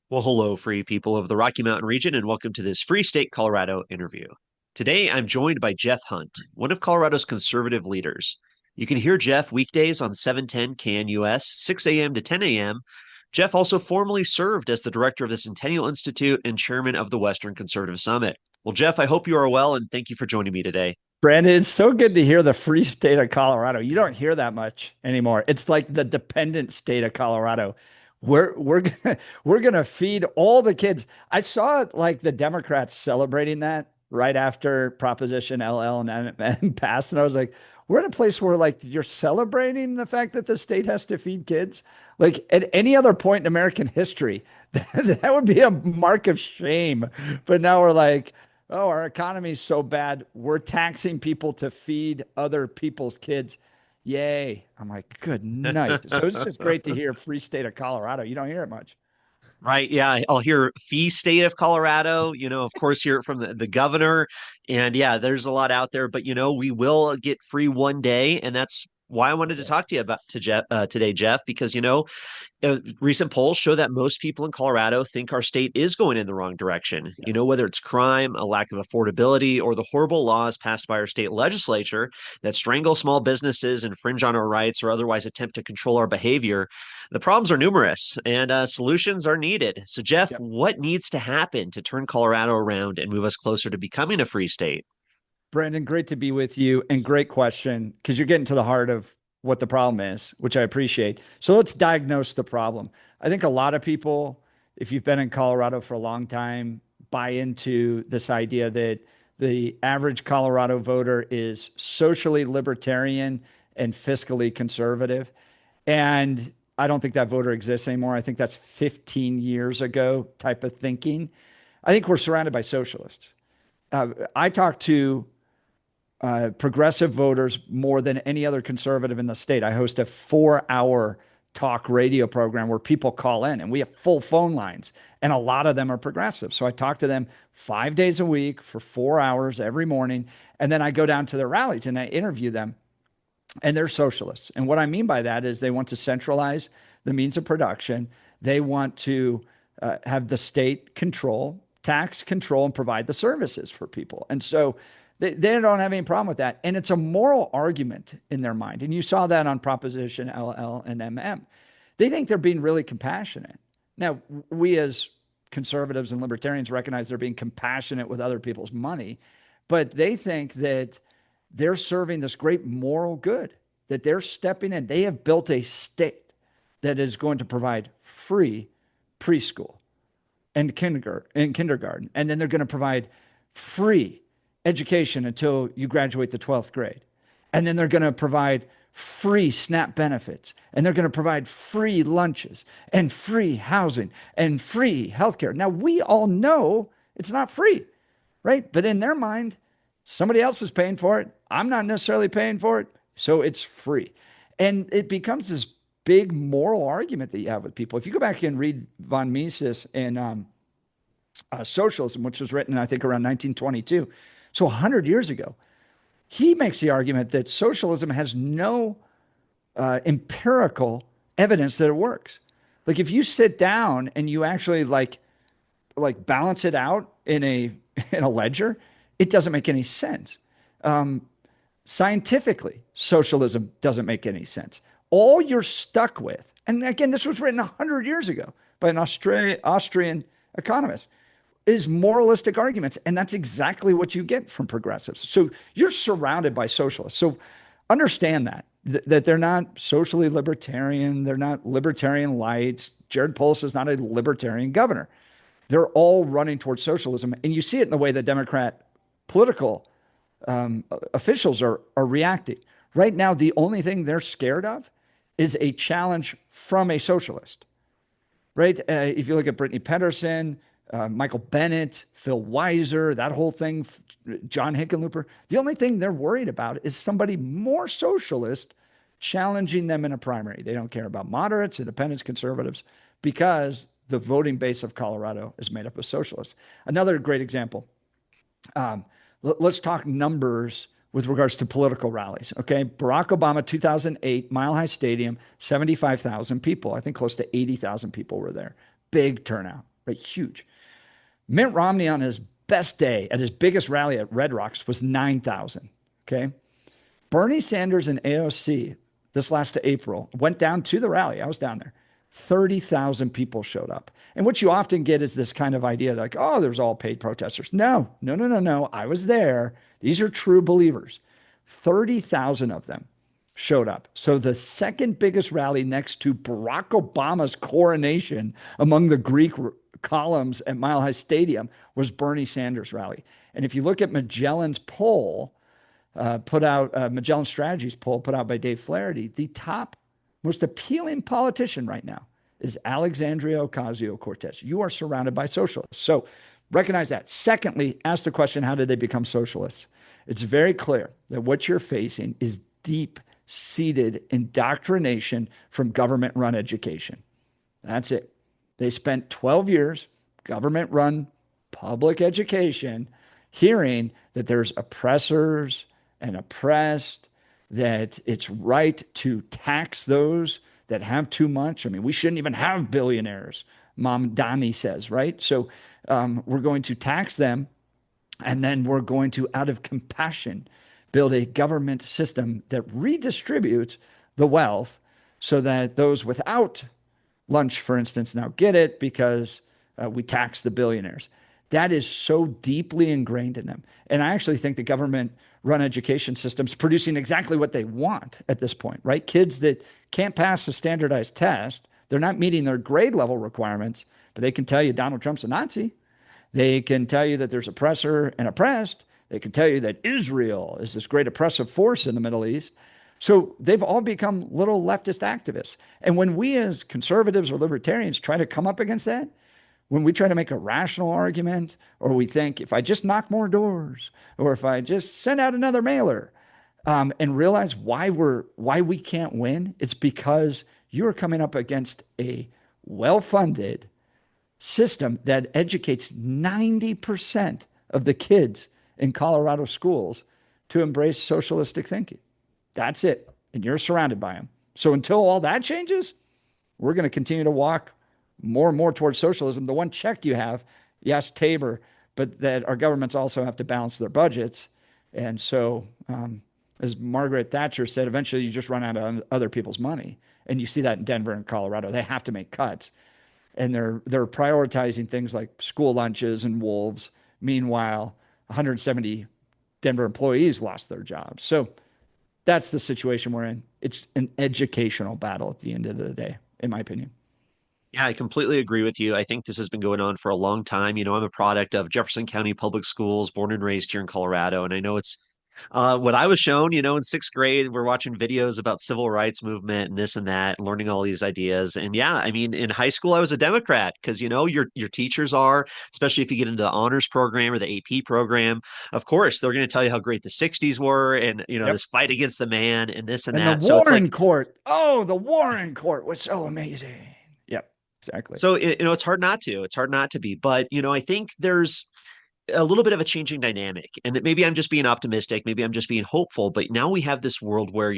Well, hello, free people of the Rocky Mountain region, and welcome to this Free State Colorado interview. Today, I'm joined by Jeff Hunt, one of Colorado's conservative leaders. You can hear Jeff weekdays on 710 KNUS, 6 a.m. to 10 a.m. Jeff also formerly served as the director of the Centennial Institute and chairman of the Western Conservative Summit. Well, Jeff, I hope you are well, and thank you for joining me today. Brandon, it's so good to hear the free state of Colorado. You don't hear that much anymore. It's like the dependent state of Colorado. We're gonna we're gonna feed all the kids. I saw like the Democrats celebrating that right after Proposition LL and passed, and I was like, we're in a place where like you're celebrating the fact that the state has to feed kids. Like at any other point in American history, that would be a mark of shame. But now we're like, oh, our economy is so bad. We're taxing people to feed other people's kids. Yay. I'm like, good night. So it's just great to hear free state of Colorado. You don't hear it much. Right. Yeah. I'll hear fee state of Colorado, of course, hear it from the governor. And yeah, there's a lot out there, but we will get free one day. And that's why I wanted That's to right. talk to you about to Jeff today, Jeff, because recent polls show that most people in Colorado think our state is going in the wrong direction. Yes. Whether it's crime, a lack of affordability, or the horrible laws passed by our state legislature that strangle small businesses, infringe on our rights, or otherwise attempt to control our behavior. The problems are numerous and solutions are needed. So, Jeff, Yep. what needs to happen to turn Colorado around and move us closer to becoming a free state? Brandon, great to be with you and great question because you're getting to the heart of what the problem is, which I appreciate. So let's diagnose the problem. I think a lot of people, if you've been in Colorado for a long time, buy into this idea that the average Colorado voter is socially libertarian and fiscally conservative. And I don't think that voter exists anymore. I think that's 15 years ago type of thinking. I think we're surrounded by socialists. I talk to progressive voters more than any other conservative in the state. I host a 4 hour talk radio program where people call in and we have full phone lines, and a lot of them are progressive. So I talk to them 5 days a week for 4 hours every morning. And then I go down to their rallies and I interview them, and they're socialists. And what I mean by that is they want to centralize the means of production. They want to have the state control, tax control, and provide the services for people. And so they don't have any problem with that. And it's a moral argument in their mind. And you saw that on Proposition LL and MM. They think they're being really compassionate. Now, we as conservatives and libertarians recognize they're being compassionate with other people's money, but they think that they're serving this great moral good, that they're stepping in. They have built a state that is going to provide free preschool and kindergarten. And then they're going to provide free education until you graduate the 12th grade. And then they're going to provide free SNAP benefits. And they're going to provide free lunches and free housing and free healthcare. Now, we all know it's not free, right? But in their mind, somebody else is paying for it. I'm not necessarily paying for it. So it's free. And it becomes this big moral argument that you have with people. If you go back and read von Mises and Socialism, which was written, I think, around 1922, so 100 years ago, he makes the argument that socialism has no empirical evidence that it works. Like if you sit down and you actually like balance it out in a in a ledger, it doesn't make any sense. Um, Scientifically, socialism doesn't make any sense. All you're stuck with, and again, this was written 100 years ago by an Austrian economist, is moralistic arguments. And that's exactly what you get from progressives. So you're surrounded by socialists. So understand that they're not socially libertarian. They're not libertarian lights. Jared Polis is not a libertarian governor. They're all running towards socialism. And you see it in the way the Democrat political officials are reacting. Right now, the only thing they're scared of is a challenge from a socialist, right? If you look at Brittany Pedersen, Michael Bennett, Phil Weiser, that whole thing, John Hickenlooper, the only thing they're worried about is somebody more socialist challenging them in a primary. They don't care about moderates, independents, conservatives, because the voting base of Colorado is made up of socialists. Another great example. Um, let's talk numbers with regards to political rallies. Okay. Barack Obama, 2008, Mile High Stadium, 75,000 people. I think close to 80,000 people were there. Big turnout. right? Huge. Mitt Romney on his best day at his biggest rally at Red Rocks was 9,000. Okay. Bernie Sanders and AOC this last April went down to the rally. I was down there. 30,000 people showed up. And what you often get is this kind of idea like, oh, there's all paid protesters. No, no, no, no, no. I was there. These are true believers. 30,000 of them showed up. So the second biggest rally next to Barack Obama's coronation among the Greek columns at Mile High Stadium was Bernie Sanders' rally. And if you look at Magellan's poll, Magellan Strategies poll put out by Dave Flaherty, the top most appealing politician right now is Alexandria Ocasio-Cortez. You are surrounded by socialists. So recognize that. Secondly, ask the question, how did they become socialists? It's very clear that what you're facing is deep-seated indoctrination from government-run education. That's it. They spent 12 years, government-run public education, hearing that there's oppressors and oppressed, that it's right to tax those that have too much. I mean, we shouldn't even have billionaires, Mom Donnie says, right? So we're going to tax them, and then we're going to, out of compassion, build a government system that redistributes the wealth so that those without lunch, for instance, now get it because we tax the billionaires. That is so deeply ingrained in them. And I actually think the government run education systems producing exactly what they want at this point, right? Kids that can't pass a standardized test, they're not meeting their grade level requirements, but they can tell you Donald Trump's a Nazi. They can tell you that there's oppressor and oppressed. They can tell you that Israel is this great oppressive force in the Middle East. So they've all become little leftist activists. And when we as conservatives or libertarians try to come up against that, when we try to make a rational argument, or we think if I just knock more doors, or if I just send out another mailer, and realize why we can't win, it's because you're coming up against a well-funded system that educates 90% of the kids in Colorado schools to embrace socialistic thinking. That's it. And you're surrounded by them. So until all that changes, we're going to continue to walk more and more towards socialism. The one check you have, yes, Tabor, but that our governments also have to balance their budgets. And so, as Margaret Thatcher said, eventually you just run out of other people's money. And you see that in Denver and Colorado. They have to make cuts. And they're prioritizing things like school lunches and wolves. Meanwhile, 170 Denver employees lost their jobs. So that's the situation we're in. It's an educational battle at the end of the day, in my opinion. Yeah, I completely agree with you. I think this has been going on for a long time. I'm a product of Jefferson County Public Schools, born and raised here in Colorado. And I know it's what I was shown, in sixth grade, we're watching videos about civil rights movement and this and that, and learning all these ideas. And yeah, I mean, in high school, I was a Democrat because your teachers are, especially if you get into the honors program or the AP program. Of course, they're going to tell you how great the '60s were, and Yep. this fight against the man, and this and And the that. So it's like Warren Court. Oh, the Warren Court was so amazing. Yep, exactly. so it's hard not to. It's hard not to be. But I think there's a little bit of a changing dynamic, and that maybe I'm just being optimistic, maybe I'm just being hopeful, but now we have this world where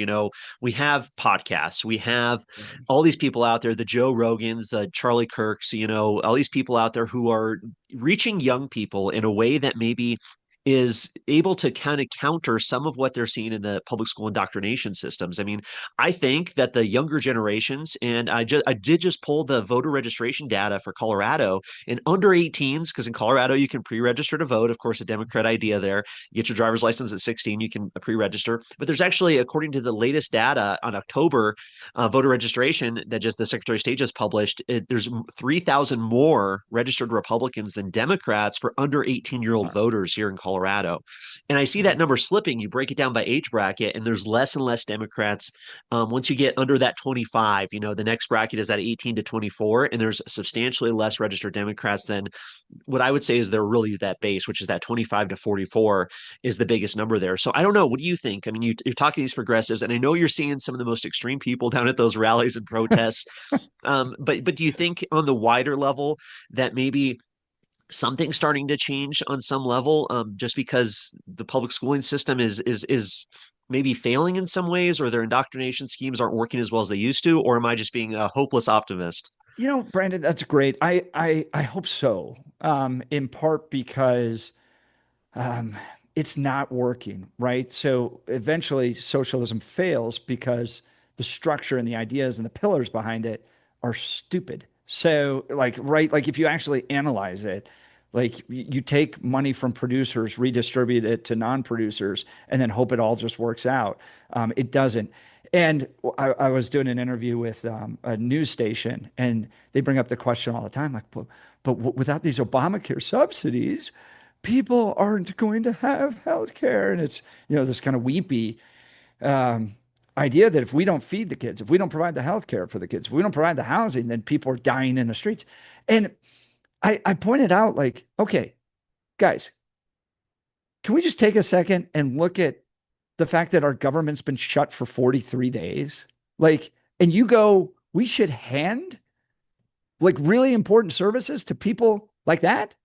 we have podcasts, we have all these people out there, the Joe Rogans, Charlie Kirks, all these people out there who are reaching young people in a way that maybe is able to kind of counter some of what they're seeing in the public school indoctrination systems. I mean, I think that the younger generations, and I did just pull the voter registration data for Colorado, and under 18s, because in Colorado you can pre-register to vote. Of course, a Democrat idea there. You get your driver's license at 16, you can pre-register. But there's actually, according to the latest data on October voter registration that just the Secretary of State just published, there's 3,000 more registered Republicans than Democrats for under 18-year-old voters here in Colorado. And I see that number slipping. You break it down by age bracket, and there's less and less Democrats. Once you get under that 25, the next bracket is that 18 to 24, and there's substantially less registered Democrats than what I would say is they're really that base, which is that 25 to 44 is the biggest number there. So I don't know. What do you think? I mean, you're talking to these progressives, and I know you're seeing some of the most extreme people down at those rallies and protests. But do you think on the wider level that maybe something starting to change on some level, just because the public schooling system is maybe failing in some ways, or their indoctrination schemes aren't working as well as they used to? Or am I just being a hopeless optimist? Brandon, that's great. I hope so. In part because um, it's not working, right? So eventually socialism fails because the structure and the ideas and the pillars behind it are stupid. So, like, right, like if you actually analyze it, like you take money from producers, redistribute it to non-producers, and then hope it all just works out. It doesn't. And I was doing an interview with a news station, and they bring up the question all the time, like, but without these Obamacare subsidies, people aren't going to have health care. And it's, this kind of weepy um, idea that if we don't feed the kids, if we don't provide the health care for the kids, if we don't provide the housing, then people are dying in the streets. And I pointed out, like, okay, guys, can we just take a second and look at the fact that our government's been shut for 43 days? Like, and you go, we should hand like really important services to people like that?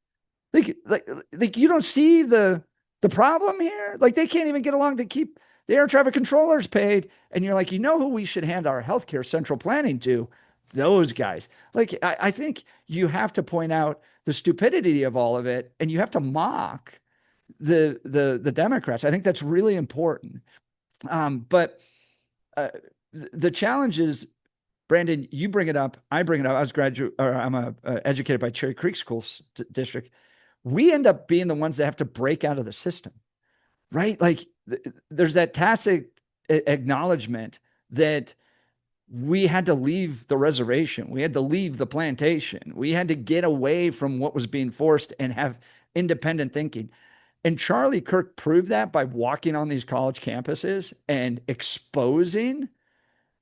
Like you don't see the problem here? Like they can't even get along to keep the air traffic controllers paid. And you're like, who we should hand our healthcare central planning to? Those guys. Like I think you have to point out the stupidity of all of it, and you have to mock the Democrats. I think that's really important. But the challenge is, Brandon, you bring it up. I bring it up. I was I'm educated by Cherry Creek School District. We end up being the ones that have to break out of the system, right? Like there's that tacit acknowledgement that we had to leave the reservation. We had to leave the plantation. We had to get away from what was being forced and have independent thinking. And Charlie Kirk proved that by walking on these college campuses and exposing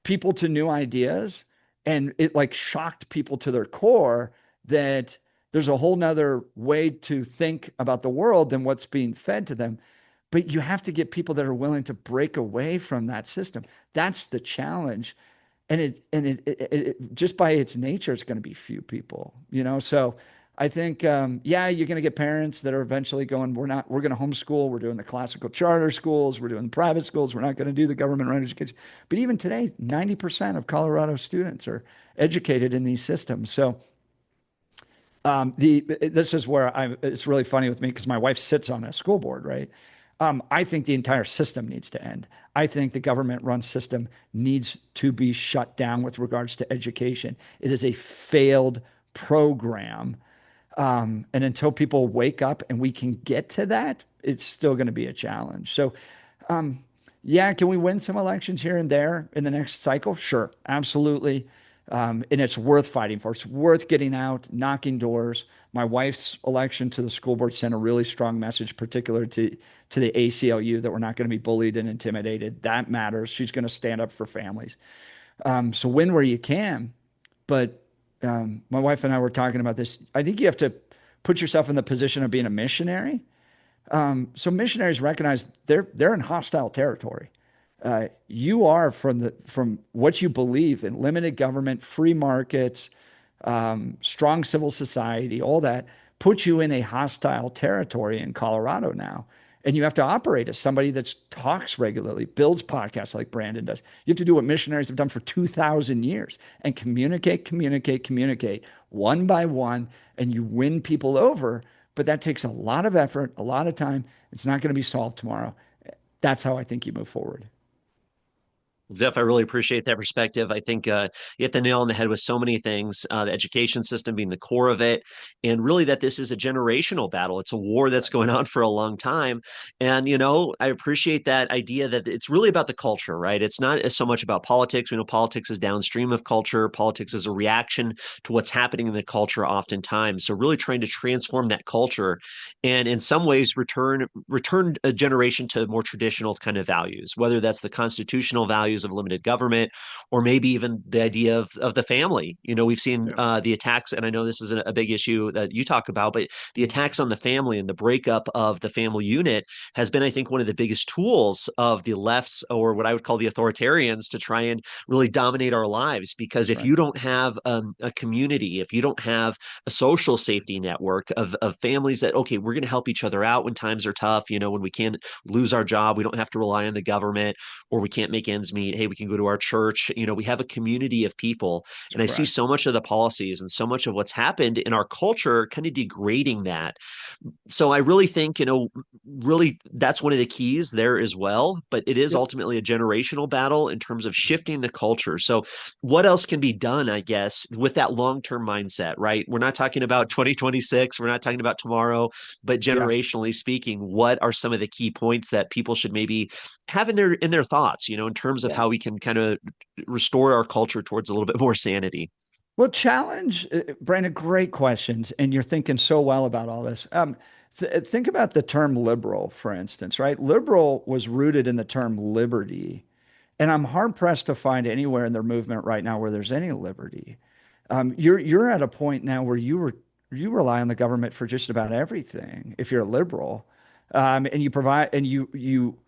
people to new ideas. And it like shocked people to their core that there's a whole nother way to think about the world than what's being fed to them. But you have to get people that are willing to break away from that system. That's the challenge. And it just by its nature, it's going to be few people. So I think, yeah, you're going to get parents that are eventually going, we're going to homeschool. We're doing the classical charter schools. We're doing private schools. We're not going to do the government run education. But even today, 90% of Colorado students are educated in these systems. So this is where it's really funny with me because my wife sits on a school board, right? I think the entire system needs to end. I think the government run system needs to be shut down with regards to education. It is a failed program. And until people wake up and we can get to that, it's still going to be a challenge. So, yeah, can we win some elections here and there in the next cycle? Sure, absolutely. And it's worth fighting for. It's worth getting out, knocking doors. My wife's election to the school board sent a really strong message, particular to the ACLU, that we're not going to be bullied and intimidated. That matters. She's going to stand up for families. So win where you can. But my wife and I were talking about this. I think you have to put yourself in the position of being a missionary. So missionaries recognize they're in hostile territory. You are from what you believe in limited government, free markets, strong civil society, all that puts you in a hostile territory in Colorado now. And you have to operate as somebody that talks regularly, builds podcasts like Brandon does. You have to do what missionaries have done for 2,000 years and communicate, communicate, communicate one by one, and you win people over. But that takes a lot of effort, a lot of time. It's not going to be solved tomorrow. That's how I think you move forward. Jeff, I really appreciate that perspective. I think you hit the nail on the head with so many things, the education system being the core of it, and really that this is a generational battle. It's a war that's going on for a long time. And, I appreciate that idea that it's really about the culture, right? It's not so much about politics. We know politics is downstream of culture. Politics is a reaction to what's happening in the culture oftentimes. So really trying to transform that culture and in some ways return a generation to more traditional kind of values, whether that's the constitutional values of limited government or maybe even the idea of the family. We've seen the attacks, and I know this is a big issue that you talk about, but the attacks on the family and the breakup of the family unit has been, I think, one of the biggest tools of the lefts, or what I would call the authoritarians, to try and really dominate our lives. Because if Right. you don't have a community, if you don't have a social safety network of families that, okay, we're going to help each other out when times are tough, when we can't lose our job, we don't have to rely on the government, or we can't make ends meet. night. Hey, we can go to our church. We have a community of people. That's And I see correct. so much of the policies and so much of what's happened in our culture kind of degrading that. So I really think, really that's one of the keys there as well. But it is Yep. ultimately a generational battle in terms of shifting the culture. So what else can be done, I guess, with that long-term mindset, right? We're not talking about 2026, we're not talking about tomorrow, but Yeah. generationally speaking, what are some of the key points that people should maybe have in their thoughts, in terms of Yeah. how we can kind of restore our culture towards a little bit more sanity? Well, challenge, Brandon, great questions. And you're thinking so well about all this. Think about the term liberal, for instance, right? Liberal was rooted in the term liberty. And I'm hard pressed to find anywhere in their movement right now where there's any liberty. You're at a point now where you rely on the government for just about everything if you're a liberal, and you provide and you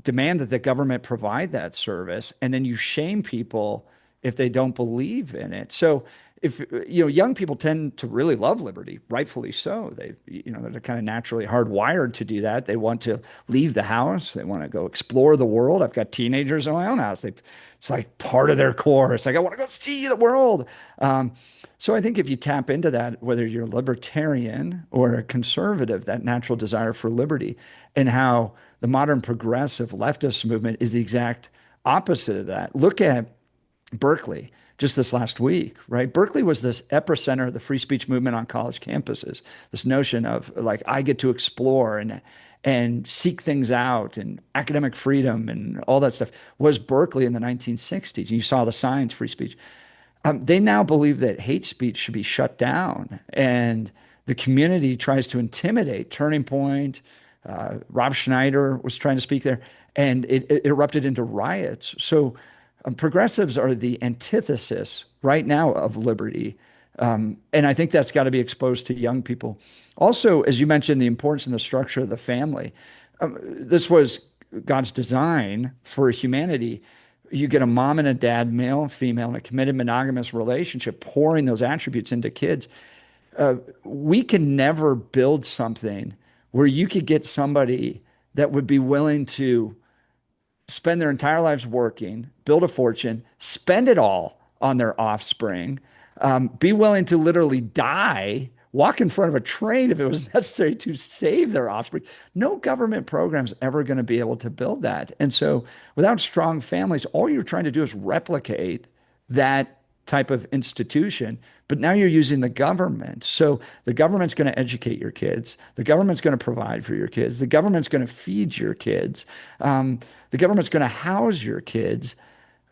demand that the government provide that service, and then you shame people if they don't believe in it. So if young people tend to really love liberty, rightfully so. They're kind of naturally hardwired to do that. They want to leave the house. They want to go explore the world. I've got teenagers in my own house. It's like part of their core. It's like, I want to go see the world. So I think if you tap into that, whether you're a libertarian or a conservative, that natural desire for liberty, and how the modern progressive leftist movement is the exact opposite of that. Look at Berkeley just this last week, right? Berkeley was this epicenter of the free speech movement on college campuses. This notion of like, I get to explore and seek things out, and academic freedom and all that stuff was Berkeley in the 1960s. And you saw the signs, free speech. They now believe that hate speech should be shut down, and the community tries to intimidate. Turning Point, Rob Schneider was trying to speak there, and it erupted into riots. So progressives are the antithesis right now of liberty. And I think that's got to be exposed to young people. Also, as you mentioned, the importance and the structure of the family. This was God's design for humanity. You get a mom and a dad, male and female, in a committed monogamous relationship, pouring those attributes into kids. We can never build something where you could get somebody that would be willing to spend their entire lives working, build a fortune, spend it all on their offspring, be willing to literally die, walk in front of a train if it was necessary to save their offspring. No government program's ever going to be able to build that. And so without strong families, all you're trying to do is replicate that type of institution, but now you're using the government. So the government's going to educate your kids. The government's going to provide for your kids. The government's going to feed your kids. The government's going to house your kids.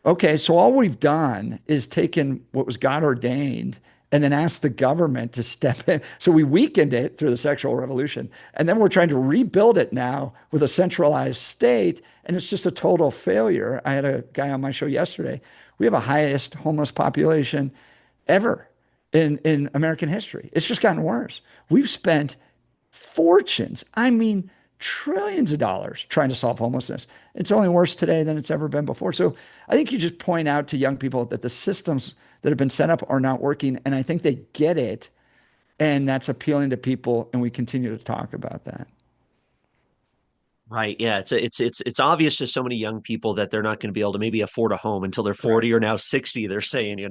Okay, so all we've done is taken what was God ordained and then asked the government to step in. So we weakened it through the sexual revolution. And then we're trying to rebuild it now with a centralized state. And it's just a total failure. I had a guy on my show yesterday. We have a highest homeless population ever in American history. It's just gotten worse. We've spent fortunes, I mean, trillions of dollars trying to solve homelessness. It's only worse today than it's ever been before. So I think you just point out to young people that the systems that have been set up are not working. And I think they get it. And that's appealing to people. And we continue to talk about that. Right. Yeah. It's obvious to so many young people that they're not going to be able to maybe afford a home until they're 40 Correct. or now 60, they're saying,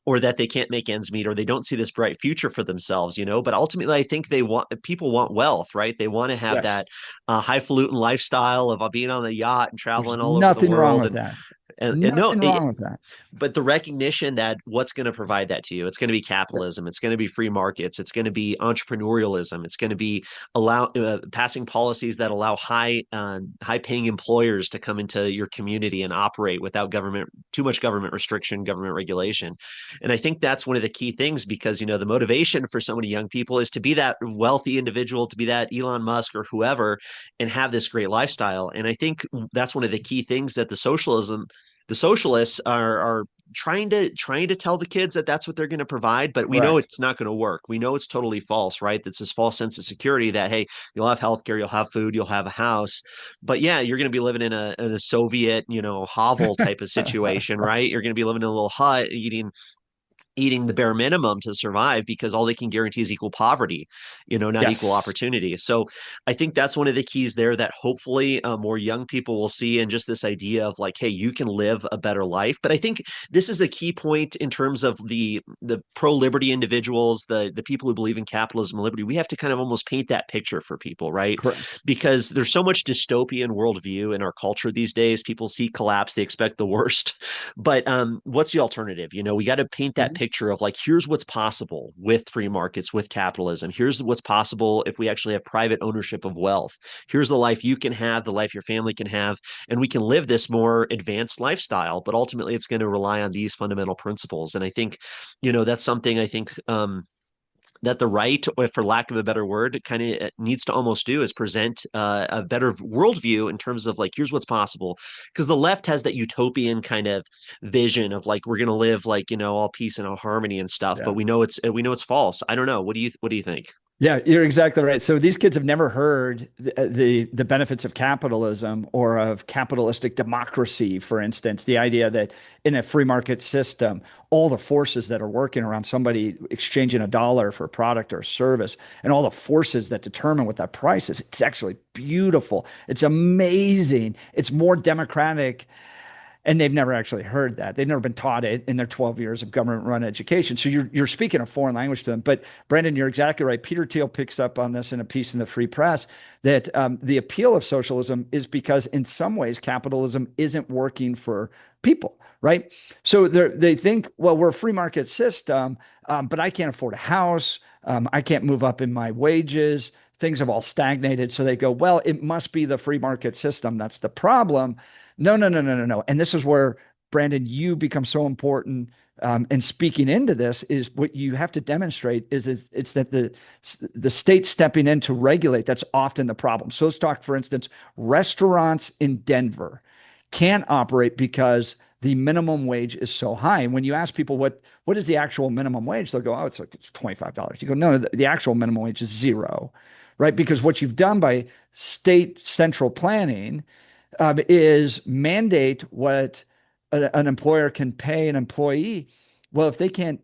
or that they can't make ends meet or they don't see this bright future for themselves. But ultimately, I think people want wealth, right? They want to have Yes. that highfalutin lifestyle of being on the yacht and There's traveling all over the nothing wrong world. with And, that. and no, Nothing wrong with that. but the recognition that what's going to provide that to you, it's going to be capitalism, it's going to be free markets, it's going to be entrepreneurialism, it's going to be passing policies that allow high paying employers to come into your community and operate without too much government restriction, government regulation. And I think that's one of the key things because the motivation for so many young people is to be that wealthy individual, to be that Elon Musk or whoever, and have this great lifestyle. And I think that's one of the key things that the socialists are trying to tell the kids that that's what they're going to provide, but we know Correct. it's not going to work. We know it's totally false, right? That's this false sense of security that hey, you'll have healthcare, you'll have food, you'll have a house, but yeah, you're going to be living in a Soviet, hovel type of situation, right? You're going to be living in a little hut, eating eating the bare minimum to survive because all they can guarantee is equal poverty, not equal Yes. opportunity. So I think that's one of the keys there that hopefully more young people will see, and just this idea of like, hey, you can live a better life. But I think this is a key point in terms of the pro liberty individuals, the people who believe in capitalism and liberty. We have to kind of almost paint that picture for people, right? Correct. Because there's so much dystopian worldview in our culture these days. People see collapse, they expect the worst. But what's the alternative? We got to paint that Mhm. picture of like, here's what's possible with free markets, with capitalism. Here's what's possible if we actually have private ownership of wealth. Here's the life you can have, the life your family can have, and we can live this more advanced lifestyle. But ultimately, it's going to rely on these fundamental principles. And I think, that's something I think that the right, or for lack of a better word, kind of needs to almost do is present a better worldview in terms of like, here's what's possible. Because the left has that utopian kind of vision of like, we're going to live like, all peace and all harmony and stuff. But Yeah. we know it's false. I don't know. What do you think? Yeah, you're exactly right. So these kids have never heard the benefits of capitalism or of capitalistic democracy, for instance. The idea that in a free market system, all the forces that are working around somebody exchanging a dollar for a product or a service, and all the forces that determine what that price is, it's actually beautiful. It's amazing. It's more democratic, and they've never actually heard that. They've never been taught it in their 12 years of government-run education. So you're speaking a foreign language to them. But Brandon, you're exactly right. Peter Thiel picks up on this in a piece in the Free Press that the appeal of socialism is because in some ways capitalism isn't working for people, right? So they think, well, we're a free market system, but I can't afford a house. I can't move up in my wages. Things have all stagnated. So they go, well, it must be the free market system. That's the problem. No, no, no, no, no, no. And this is where, Brandon, you become so important. And speaking into this is what you have to demonstrate is it's that the state stepping in to regulate, that's often the problem. So let's talk, for instance, restaurants in Denver can't operate because the minimum wage is so high. And when you ask people what is the actual minimum wage, they'll go, oh, it's $25. You go, no, the actual minimum wage is zero, right? Because what you've done by state central planning is mandate what an employer can pay an employee. Well, if they can't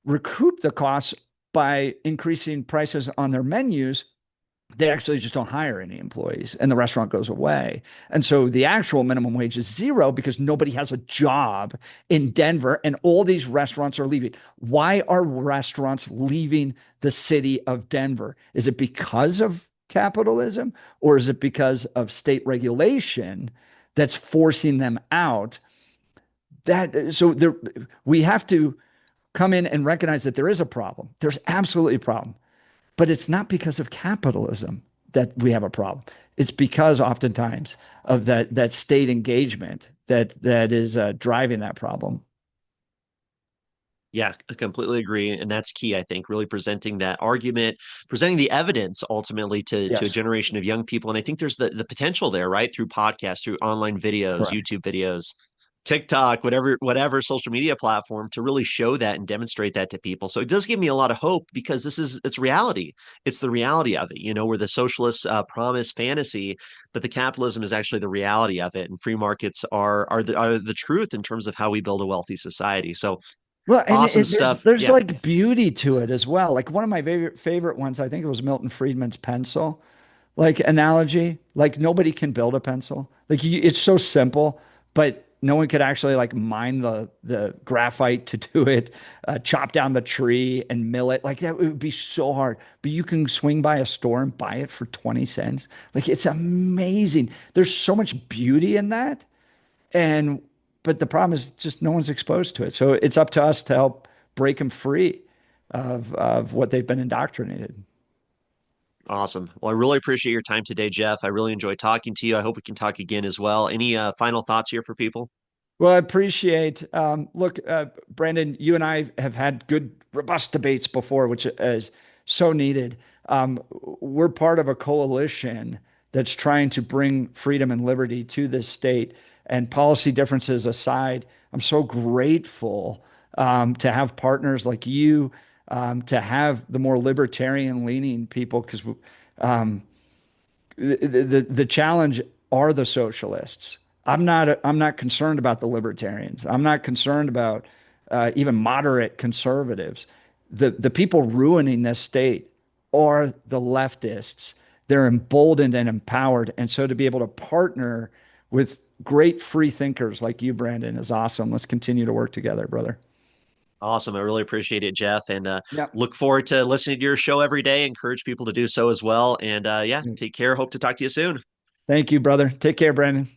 recoup the costs by increasing prices on their menus, they actually just don't hire any employees and the restaurant goes away. And so the actual minimum wage is zero because nobody has a job in Denver and all these restaurants are leaving. Why are restaurants leaving the city of Denver? Is it because of capitalism or is it because of state regulation that's forcing them out? That so there we have to come in and recognize that there is a problem. There's absolutely a problem. But it's not because of capitalism that we have a problem. It's because oftentimes of that state engagement that is driving that problem. Yeah, I completely agree. And that's key, I think, really presenting that argument, presenting the evidence ultimately to a Yes, generation of young people. And I think there's the potential there, right? Through podcasts, through online videos, correct. YouTube videos, TikTok, whatever social media platform, to really show that and demonstrate that to people. So it does give me a lot of hope because it's reality. It's the reality of it, where the socialists promise fantasy, but the capitalism is actually the reality of it. And free markets are the truth in terms of how we build a wealthy society. So Well, and awesome there's stuff. there's Yeah. like beauty to it as well. Like one of my favorite ones, I think it was Milton Friedman's pencil, like analogy. Like nobody can build a pencil. Like it's so simple, but no one could actually like mine the graphite to do it, chop down the tree and mill it. Like that would be so hard. But you can swing by a store and buy it for 20 cents. Like it's amazing. There's so much beauty in that. And but the problem is just no one's exposed to it. So it's up to us to help break them free of what they've been indoctrinated. Awesome. Well, I really appreciate your time today, Jeff. I really enjoyed talking to you. I hope we can talk again as well. Any final thoughts here for people? Well, I appreciate. Look, Brandon, you and I have had good, robust debates before, which is so needed. We're part of a coalition that's trying to bring freedom and liberty to this state. And policy differences aside, I'm so grateful to have partners like you, to have the more libertarian leaning people, because um, the challenge are the socialists. I'm not concerned about the libertarians. I'm not concerned about even moderate conservatives. The people ruining this state are the leftists. They're emboldened and empowered. And so to be able to partner with great free thinkers like you, Brandon, is awesome. Let's continue to work together, brother. Awesome. I really appreciate it, Jeff, and Yeah. look forward to listening to your show every day. Encourage people to do so as well. And yeah, take care. Hope to talk to you soon. Thank you, brother. Take care, Brandon.